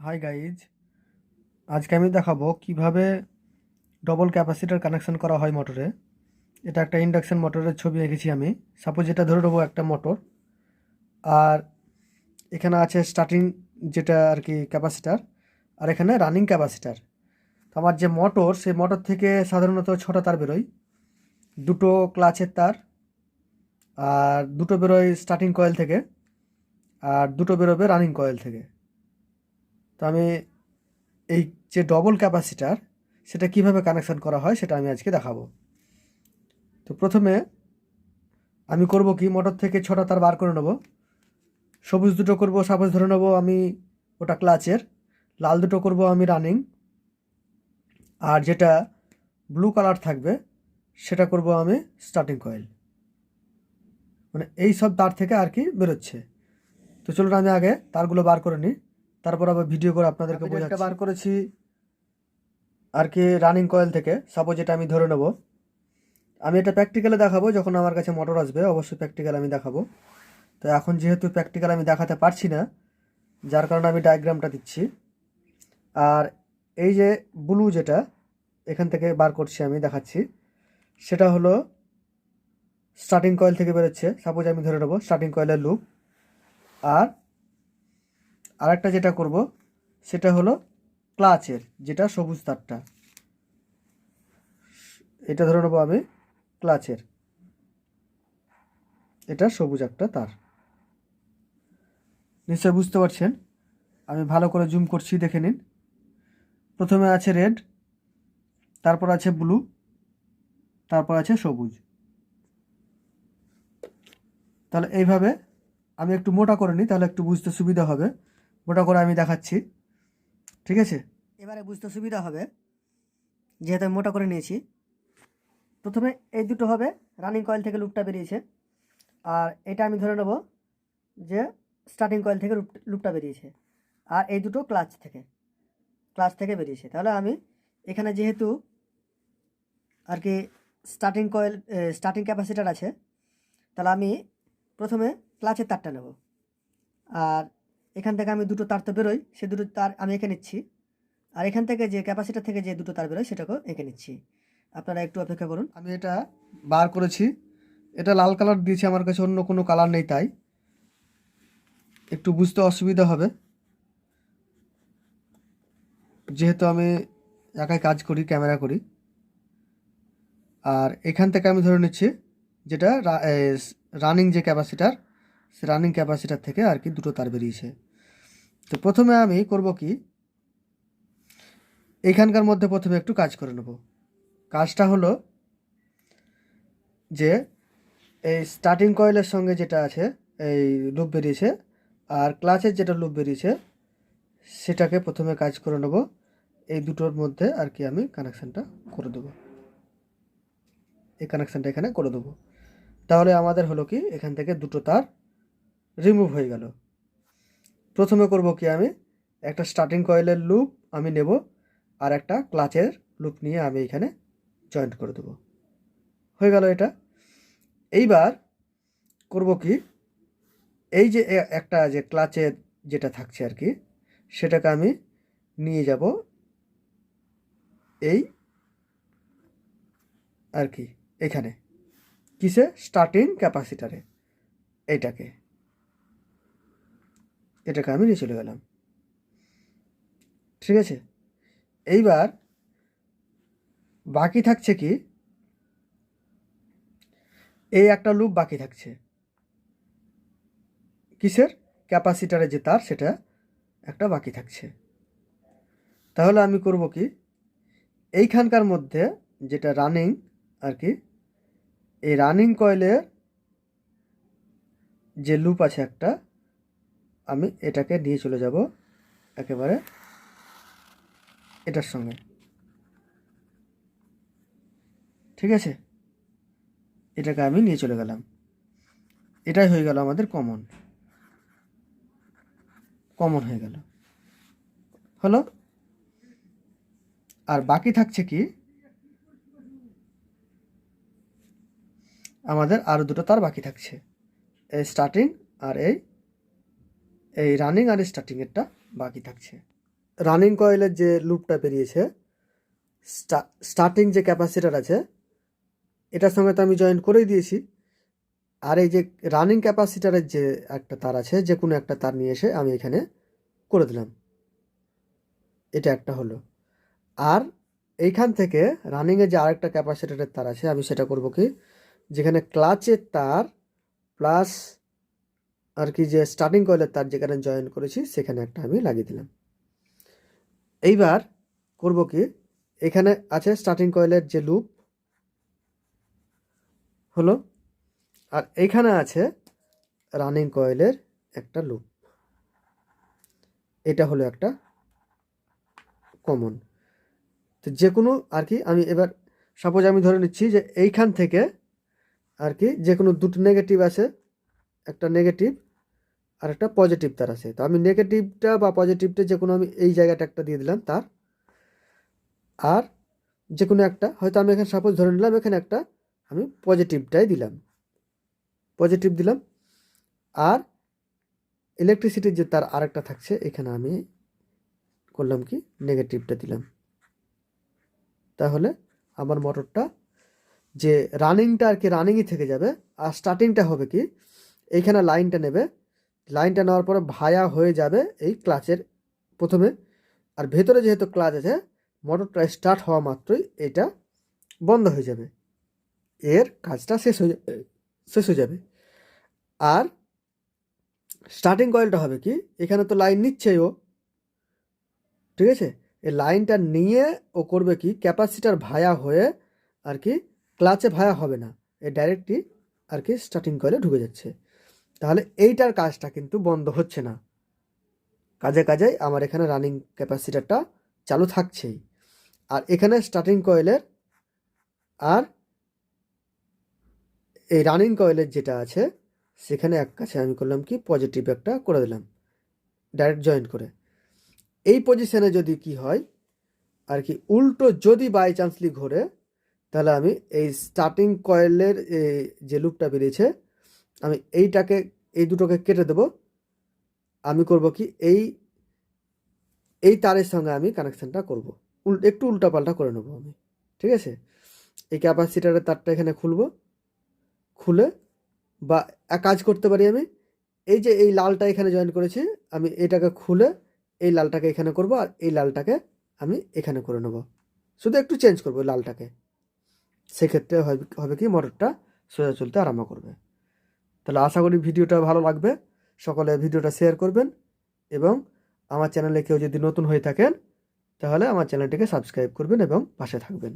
Hi guys, আজকে আমি দেখাবো কিভাবে ডবল ক্যাপাসিটার কানেকশন করা হয় মোটরে। এটা একটা ইন্ডাকশন মোটরের ছবি এঁকেছি আমি। সাপোজ এটা ধরে নেবো একটা মোটর, আর এখানে আছে স্টার্টিং যেটা আর কি ক্যাপাসিটার, আর এখানে রানিং ক্যাপাসিটার। তো আমার যে মোটর, সেই মোটর থেকে সাধারণত 6টা তার বেরোয়, দুটো ক্লাচের তার, আর দুটো বেরোয় স্টার্টিং কয়েল থেকে, আর দুটো বেরোবে রানিং কয়েল থেকে। তো আমি এই যে ডবল ক্যাপাসিটার, সেটা কিভাবে কানেকশন করা হয় সেটা আমি আজকে দেখাবো। তো প্রথমে আমি করব কি, মোটর থেকে 6টা তার বার করে নেব। সবুজ দুটো করব, সাপোজ ধরে নেব আমি ওটা ক্লাচের, লাল দুটো করব আমি রানিং, আর যেটা ব্লু কালার থাকবে সেটা করব আমি স্টার্টিং কয়েল। মানে এই সব তার থেকে আর কি বেরোচ্ছে। তো চলুন আমি আগে তারগুলো বার করে নিই, তারপর আবার ভিডিও করে আপনাদেরকে বোঝাচ্ছি। বার করেছি আর কি রানিং কয়েল থেকে। সাপোজ এটা আমি ধরে নেব, আমি এটা প্র্যাকটিক্যালে দেখাবো যখন আমার কাছে মোটর আসবে, অবশ্যই প্র্যাকটিক্যাল আমি দেখাবো। তো এখন যেহেতু প্র্যাকটিক্যাল আমি দেখাতে পারছি না, যার কারণে আমি ডায়াগ্রামটা দিচ্ছি। আর এই যে ব্লু যেটা এখান থেকে বার করছি আমি দেখাচ্ছি, সেটা হলো স্টার্টিং কয়েল থেকে বেরোচ্ছে। সাপোজ আমি ধরে নেবো স্টার্টিং কয়েলের লুপ। আর আরেকটা যেটা করব সেটা হলো ক্লাচের, যেটা সবুজ তারটা, এটা ধরে নেবো আমি ক্লাচের, এটা সবুজ একটা তার। নিশ্চয়ই বুঝতে পারছেন, আমি ভালো করে জুম করছি, দেখে নিন। প্রথমে আছে রেড, তারপর আছে ব্লু, তারপর আছে সবুজ। তাহলে এইভাবে আমি একটু মোটা করে নিই, তাহলে একটু বুঝতে সুবিধা হবে। মোটা করে আমি দেখাচ্ছি, ঠিক আছে? এবারে বুঝতে সুবিধা হবে যেহেতু আমি মোটা করে নিয়েছি। প্রথমে এই দুটো হবে রানিং কয়েল থেকে লুপটা বেরিয়েছে, আর এটা আমি ধরে নেব যে স্টার্টিং কয়েল থেকে লুপটা বেরিয়েছে, আর এই দুটো ক্লাচ থেকে বেরিয়েছে। তাহলে আমি এখানে যেহেতু আর কি স্টার্টিং ক্যাপাসিটার আছে, তাহলে আমি প্রথমে ক্লাচের তারটা নেব, আর এখান থেকে আমি দুটো তার তো বেরোই, সে দুটো তার আমি এঁকে নিচ্ছি, আর এখান থেকে যে ক্যাপাসিটার থেকে যে দুটো তার বেরোয় সেটাকেও এঁকে নিচ্ছি। আপনারা একটু অপেক্ষা করুন, আমি এটা বার করেছি। এটা লাল কালার দিয়েছি, আমার কাছে অন্য কোনো কালার নেই, তাই একটু বুঝতে অসুবিধা হবে, যেহেতু আমি একাই কাজ করি, ক্যামেরা করি। আর এখান থেকে আমি ধরে নিচ্ছি যেটা রানিং যে ক্যাপাসিটার, সে রানিং ক্যাপাসিটার থেকে আর কি দুটো তার বেরিয়েছে। তো প্রথমে আমি করব কি, এইখানকার মধ্যে প্রথমে একটু কাজ করে নেব। কাজটা হলো যে এই স্টার্টিং কয়েলের সঙ্গে যেটা আছে এই লুপ বেরিয়েছে, আর ক্লাচের যেটা লুপ বেরিয়েছে সেটাকে প্রথমে কাজ করে নেব। এই দুটোর মধ্যে আর কি আমি কানেকশানটা করে দেবো, এই কানেকশানটা এখানে করে দেবো। তাহলে আমাদের হলো কি, এখান থেকে দুটো তার রিমুভ হয়ে গেল। প্রথমে করব কি, আমি একটা স্টার্টিং কয়েলের লুপ আমি নেব, আর একটা ক্লাচের লুপ নিয়ে আমি এখানে জয়েন্ট করে দেবো। হয়ে গেল এটা। এইবার করব কি, এই যে একটা যে ক্লাচের যেটা থাকছে আর কি, সেটাকে আমি নিয়ে যাব এই আর কি এখানে, কিসে, স্টার্টিং ক্যাপাসিটারে, এটাকে আমি নিয়ে চলে গেলাম, ঠিক আছে? এইবার বাকি থাকছে কি, এই একটা লুপ বাকি থাকছে, কিসের, ক্যাপাসিটারে যে তার, সেটা একটা বাকি থাকছে। তাহলে আমি করব কি, এইখানকার মধ্যে যেটা রানিং আর কি, এই রানিং কয়েলের যে লুপ আছে একটা, আমি এটাকে নিয়ে চলে যাব একেবারে এটার সঙ্গে, ঠিক আছে? এটাকে আমি নিয়ে চলে গেলাম। এটাই হয়ে গেল আমাদের কমন হয়ে গেল, হলো। আর বাকি থাকছে কি, আমাদের আরও দুটো তার বাকি থাকছে, এই স্টার্টিং আর এই রানিং আর স্টার্টিংয়েরটা বাকি থাকছে। রানিং কয়েলের যে লুপটা বেরিয়েছে, স্টার্টিং যে ক্যাপাসিটার আছে এটার সঙ্গে তো আমি জয়েন করেই দিয়েছি। আর এই যে রানিং ক্যাপাসিটারের যে একটা তার আছে, যে কোনো একটা তার নিয়ে এসে আমি এখানে করে দিলাম। এটা একটা হলো। আর এইখান থেকে রানিংয়ে যে আরেকটা ক্যাপাসিটারের তার আছে, আমি সেটা করব কি, যেখানে ক্লাচের তার প্লাস আর কি যে স্টার্টিং কয়েলের তার যেখানে জয়েন করেছি সেখানে একটা আমি লাগিয়ে দিলাম। এইবার করব কি, এখানে আছে স্টার্টিং কয়েলের যে লুপ হলো, আর এইখানে আছে রানিং কয়েলের একটা লুপ। এটা হলো একটা কমন। তো যে কোনো আর কি আমি এবার সাপোজ আমি ধরে নিচ্ছি যে এইখান থেকে আর কি যে কোনো দুটো নেগেটিভ আছে, একটা নেগেটিভ আর একটা পজিটিভ তার আছে। তো আমি নেগেটিভটা বা পজিটিভটা যে কোনো আমি এই জায়গাটা একটা দিয়ে দিলাম তার, আর যে কোনো একটা হয়তো আমি এখানে সাপোজ ধরে নিলাম এখানে একটা আমি পজিটিভটাই দিলাম, পজিটিভ দিলাম। আর ইলেকট্রিসিটির যে তার আরেকটা থাকছে এখানে আমি করলাম কি নেগেটিভটা দিলাম। তাহলে আমার মোটরটা যে রানিংটা আর কি রানিংই থেকে যাবে, আর স্টার্টিংটা হবে কি এইখানে লাইনটা নেবে, লাইনটা নেওয়ার পরে ভায়া হয়ে যাবে এই ক্লাচের প্রথমে। আর ভেতরে যেহেতু ক্লাচ আছে, মোটরটা স্টার্ট হওয়া মাত্রই এটা বন্ধ হয়ে যাবে, এর কাজটা শেষ হয়ে যাবে। আর স্টার্টিং কয়েলটা হবে কি, এখানে তো লাইন নিচ্ছেই ও, ঠিক আছে, এই লাইনটা নিয়ে ও করবে কি ক্যাপাসিটার ভায়া হয়ে আর কি ক্লাচে ভায়া হবে না, এ ডাইরেক্টলি আর কি স্টার্টিং কয়েলে ঢুকে যাচ্ছে। তাহলে এইটার কাজটা কিন্তু বন্ধ হচ্ছে না, কাজে কাজেই আমার এখানে রানিং ক্যাপাসিটারটা চালু থাকছেই। আর এখানে স্টার্টিং কয়েলের আর এই রানিং কয়েলের যেটা আছে সেখানে এক কাছে আমি করলাম কি পজিটিভ একটা করে দিলাম ডাইরেক্ট জয়েন্ট করে। এই পজিশনে যদি কি হয় আর কি উল্টো যদি বাই চান্সলি ঘোরে, তাহলে আমি এই স্টার্টিং কয়েলের যে লুপটা বেরিয়েছে আমি এইটাকে এই দুটোকে কেটে দেব। আমি করব কি এই তারের সঙ্গে আমি কানেকশানটা করব, একটু উল্টাপাল্টা করে নেবো আমি, ঠিক আছে। এই ক্যাপাসিটারের তারটা এখানে খুলে বা এক কাজ করতে পারি আমি, এই যে এই লালটা এখানে জয়েন করেছি আমি এটাকে খুলে এই লালটাকে এখানে করব, আর এই লালটাকে আমি এখানে করে নেব, শুধু একটু চেঞ্জ করবো লালটাকে। সেক্ষেত্রে হবে কি মোটরটা সোজা চলতে আরম্ভ করবে। তাহলে আশা করি ভিডিওটা ভালো লাগবে, সকলে ভিডিওটা শেয়ার করবেন, এবং আমার চ্যানেলে কেউ যদি নতুন হয়ে থাকেন তাহলে আমার চ্যানেলটিকে সাবস্ক্রাইব করবেন এবং পাশে থাকবেন।